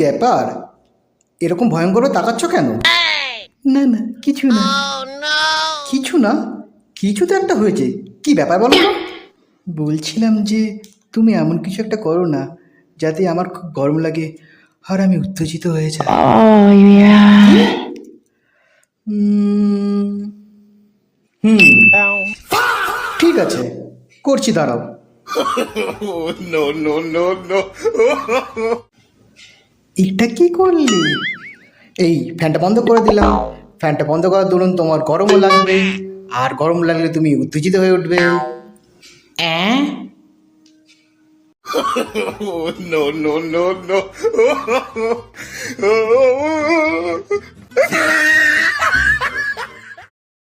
ব্যাপার, এরকম ভয়ঙ্কর তাকাচ্ছ কেন? না না, কিছু না। কিছু না? কিছু তো একটা হয়েছে, কি ব্যাপার বলো তো? বলছিলাম যে তুমি এমন কিছু একটা করো না যাতে আমার খুব গরম লাগে আর আমি উত্তেজিত হয়ে যাই। উম, হুম, ঠিক আছে, করছি, দাঁড়াও। এটা কি করলি? এই ফ্যানটা বন্ধ করে দিলাম। ফ্যানটা বন্ধ করার দরুন তোমার গরমও লাগবে, আর গরম লাগলে তুমি উত্তেজিত হয়ে উঠবে। অ্যাঁ?